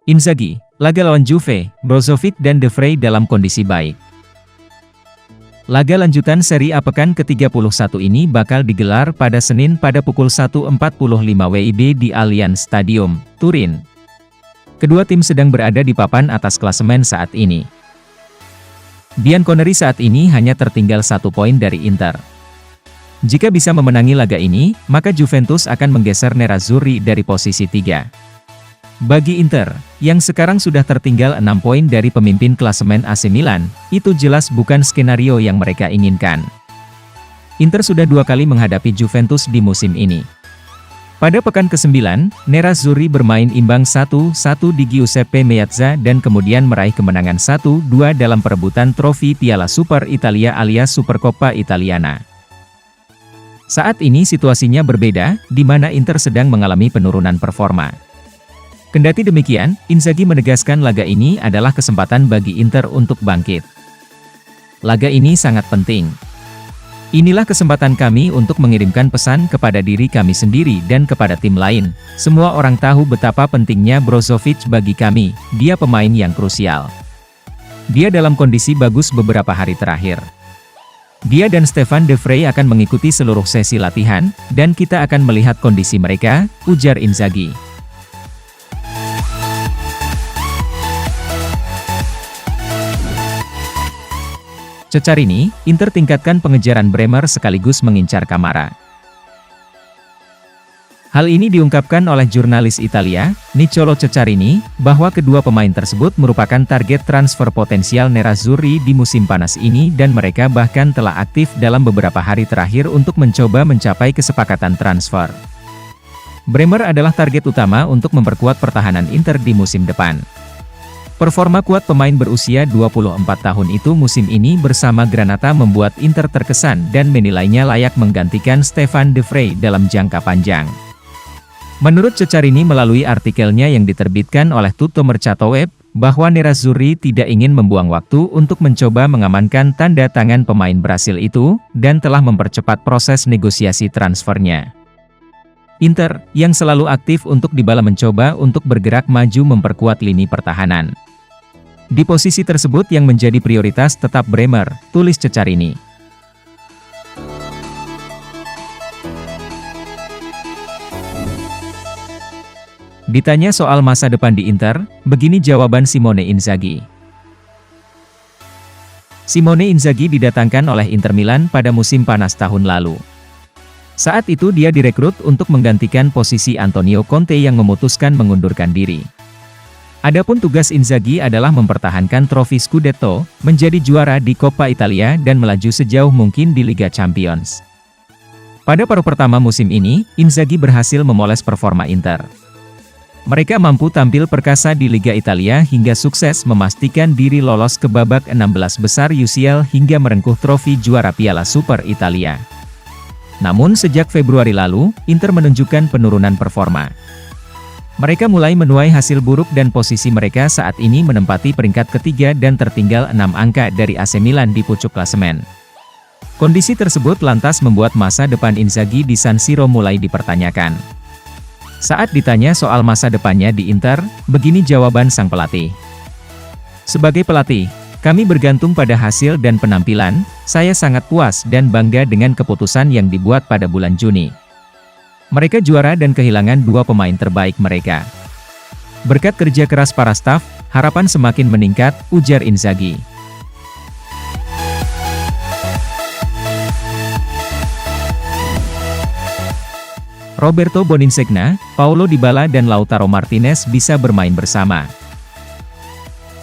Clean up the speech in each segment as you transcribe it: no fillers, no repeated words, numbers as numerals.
Inzaghi, laga lawan Juve, Brozovic dan De Vrij dalam kondisi baik. Laga lanjutan Serie A pekan ke-31 ini bakal digelar pada Senin pada pukul 1.45 WIB di Allianz Stadium, Turin. Kedua tim sedang berada di papan atas klasemen saat ini. Bianconeri saat ini hanya tertinggal 1 poin dari Inter. Jika bisa memenangi laga ini, maka Juventus akan menggeser Nerazzurri dari posisi 3. Bagi Inter, yang sekarang sudah tertinggal 6 poin dari pemimpin klasemen AC Milan, itu jelas bukan skenario yang mereka inginkan. Inter sudah 2 kali menghadapi Juventus di musim ini. Pada pekan ke-9, Nerazzurri bermain imbang 1-1 di Giuseppe Meazza dan kemudian meraih kemenangan 1-2 dalam perebutan trofi Piala Super Italia alias Supercoppa Italiana. Saat ini situasinya berbeda, di mana Inter sedang mengalami penurunan performa. Kendati demikian, Inzaghi menegaskan laga ini adalah kesempatan bagi Inter untuk bangkit. Laga ini sangat penting. Inilah kesempatan kami untuk mengirimkan pesan kepada diri kami sendiri dan kepada tim lain. Semua orang tahu betapa pentingnya Brozovic bagi kami, dia pemain yang krusial. Dia dalam kondisi bagus beberapa hari terakhir. Dia dan Stefan De Vrij akan mengikuti seluruh sesi latihan, dan kita akan melihat kondisi mereka, ujar Inzaghi. Ceccarini, Inter tingkatkan pengejaran Bremer sekaligus mengincar Kamara. Hal ini diungkapkan oleh jurnalis Italia, Niccolò Ceccarini, bahwa kedua pemain tersebut merupakan target transfer potensial Nerazzurri di musim panas ini dan mereka bahkan telah aktif dalam beberapa hari terakhir untuk mencoba mencapai kesepakatan transfer. Bremer adalah target utama untuk memperkuat pertahanan Inter di musim depan. Performa kuat pemain berusia 24 tahun itu musim ini bersama Granata membuat Inter terkesan dan menilainya layak menggantikan Stefan De Vrij dalam jangka panjang. Menurut Ceccarini melalui artikelnya yang diterbitkan oleh Tutto Mercato Web, bahwa Nerazzurri tidak ingin membuang waktu untuk mencoba mengamankan tanda tangan pemain Brasil itu, dan telah mempercepat proses negosiasi transfernya. Inter, yang selalu aktif untuk Dybala mencoba untuk bergerak maju memperkuat lini pertahanan. Di posisi tersebut yang menjadi prioritas tetap Bremer, tulis Ceccarini. Ditanya soal masa depan di Inter, begini jawaban Simone Inzaghi. Simone Inzaghi didatangkan oleh Inter Milan pada musim panas tahun lalu. Saat itu dia direkrut untuk menggantikan posisi Antonio Conte yang memutuskan mengundurkan diri. Adapun tugas Inzaghi adalah mempertahankan trofi Scudetto, menjadi juara di Coppa Italia dan melaju sejauh mungkin di Liga Champions. Pada paruh pertama musim ini, Inzaghi berhasil memoles performa Inter. Mereka mampu tampil perkasa di Liga Italia hingga sukses memastikan diri lolos ke babak 16 besar UCL hingga merengkuh trofi juara Piala Super Italia. Namun sejak Februari lalu, Inter menunjukkan penurunan performa. Mereka mulai menuai hasil buruk dan posisi mereka saat ini menempati peringkat ketiga dan tertinggal 6 angka dari AC Milan di pucuk klasemen. Kondisi tersebut lantas membuat masa depan Inzaghi di San Siro mulai dipertanyakan. Saat ditanya soal masa depannya di Inter, begini jawaban sang pelatih. Sebagai pelatih, kami bergantung pada hasil dan penampilan, saya sangat puas dan bangga dengan keputusan yang dibuat pada bulan Juni. Mereka juara dan kehilangan 2 pemain terbaik mereka. Berkat kerja keras para staf, harapan semakin meningkat, ujar Inzaghi. Roberto Boninsegna, Paulo Dybala dan Lautaro Martinez bisa bermain bersama.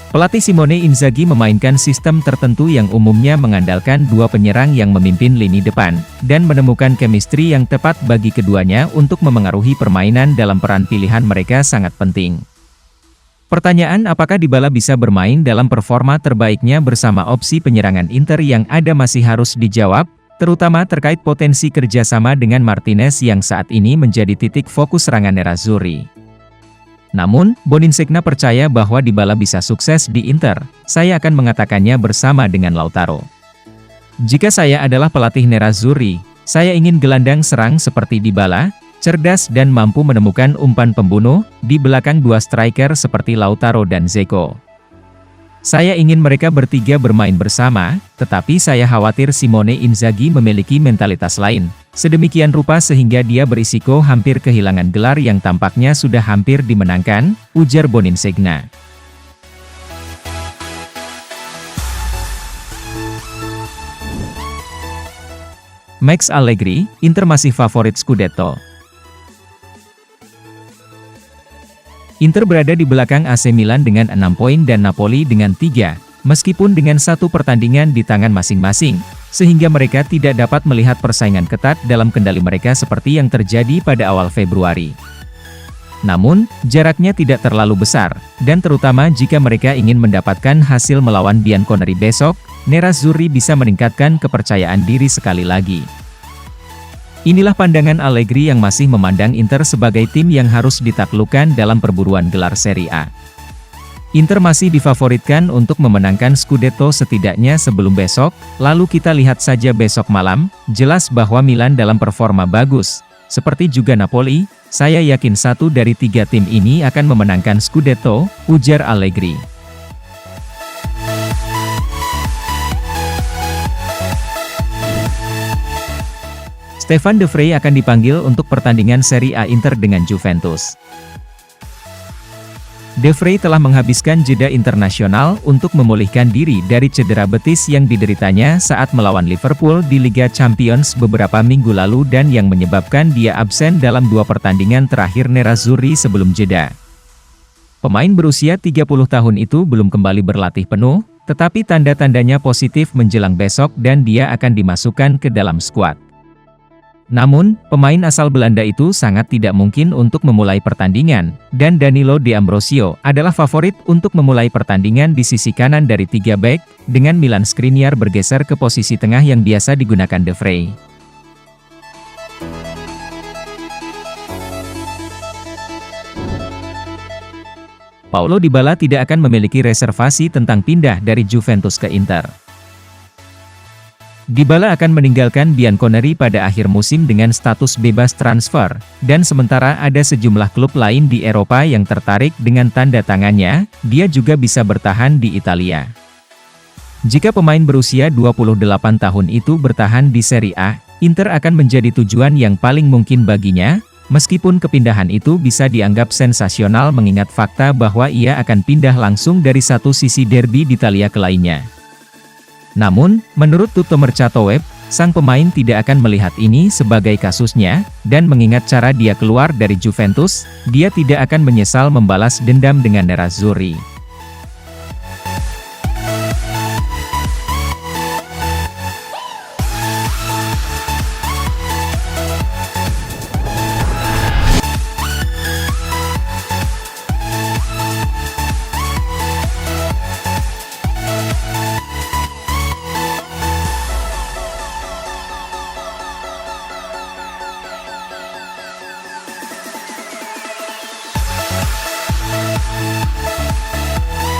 Pelatih Simone Inzaghi memainkan sistem tertentu yang umumnya mengandalkan 2 penyerang yang memimpin lini depan, dan menemukan chemistry yang tepat bagi keduanya untuk memengaruhi permainan dalam peran pilihan mereka sangat penting. Pertanyaan apakah Dybala bisa bermain dalam performa terbaiknya bersama opsi penyerangan Inter yang ada masih harus dijawab, terutama terkait potensi kerjasama dengan Martinez yang saat ini menjadi titik fokus serangan Nerazzurri. Namun, Boninsegna percaya bahwa Dybala bisa sukses di Inter, saya akan mengatakannya bersama dengan Lautaro. Jika saya adalah pelatih Nerazzurri, saya ingin gelandang serang seperti Dybala, cerdas dan mampu menemukan umpan pembunuh di belakang dua striker seperti Lautaro dan Dzeko. Saya ingin mereka bertiga bermain bersama, tetapi saya khawatir Simone Inzaghi memiliki mentalitas lain. Sedemikian rupa sehingga dia berisiko hampir kehilangan gelar yang tampaknya sudah hampir dimenangkan, ujar Boninsegna. Max Allegri, Inter masih favorit Scudetto. Inter berada di belakang AC Milan dengan 6 poin dan Napoli dengan 3, meskipun dengan 1 pertandingan di tangan masing-masing, sehingga mereka tidak dapat melihat persaingan ketat dalam kendali mereka seperti yang terjadi pada awal Februari. Namun, jaraknya tidak terlalu besar, dan terutama jika mereka ingin mendapatkan hasil melawan Bianconeri besok, Nerazzurri bisa meningkatkan kepercayaan diri sekali lagi. Inilah pandangan Allegri yang masih memandang Inter sebagai tim yang harus ditaklukkan dalam perburuan gelar Serie A. Inter masih difavoritkan untuk memenangkan Scudetto setidaknya sebelum besok, lalu kita lihat saja besok malam, jelas bahwa Milan dalam performa bagus. Seperti juga Napoli, saya yakin 1 dari 3 tim ini akan memenangkan Scudetto, ujar Allegri. Stefan De Vrij akan dipanggil untuk pertandingan Serie A Inter dengan Juventus. De Vrij telah menghabiskan jeda internasional untuk memulihkan diri dari cedera betis yang dideritanya saat melawan Liverpool di Liga Champions beberapa minggu lalu dan yang menyebabkan dia absen dalam 2 pertandingan terakhir Nerazzurri sebelum jeda. Pemain berusia 30 tahun itu belum kembali berlatih penuh, tetapi tanda-tandanya positif menjelang besok dan dia akan dimasukkan ke dalam skuad. Namun, pemain asal Belanda itu sangat tidak mungkin untuk memulai pertandingan, dan Danilo D'Ambrosio adalah favorit untuk memulai pertandingan di sisi kanan dari 3 bek, dengan Milan Skriniar bergeser ke posisi tengah yang biasa digunakan De Vrij. Paulo Dybala tidak akan memiliki reservasi tentang pindah dari Juventus ke Inter. Dybala akan meninggalkan Bianconeri pada akhir musim dengan status bebas transfer, dan sementara ada sejumlah klub lain di Eropa yang tertarik dengan tanda tangannya, dia juga bisa bertahan di Italia. Jika pemain berusia 28 tahun itu bertahan di Serie A, Inter akan menjadi tujuan yang paling mungkin baginya, meskipun kepindahan itu bisa dianggap sensasional mengingat fakta bahwa ia akan pindah langsung dari satu sisi derby di Italia ke lainnya. Namun, menurut Tutto Mercato Web, sang pemain tidak akan melihat ini sebagai kasusnya, dan mengingat cara dia keluar dari Juventus, dia tidak akan menyesal membalas dendam dengan Nerazzurri.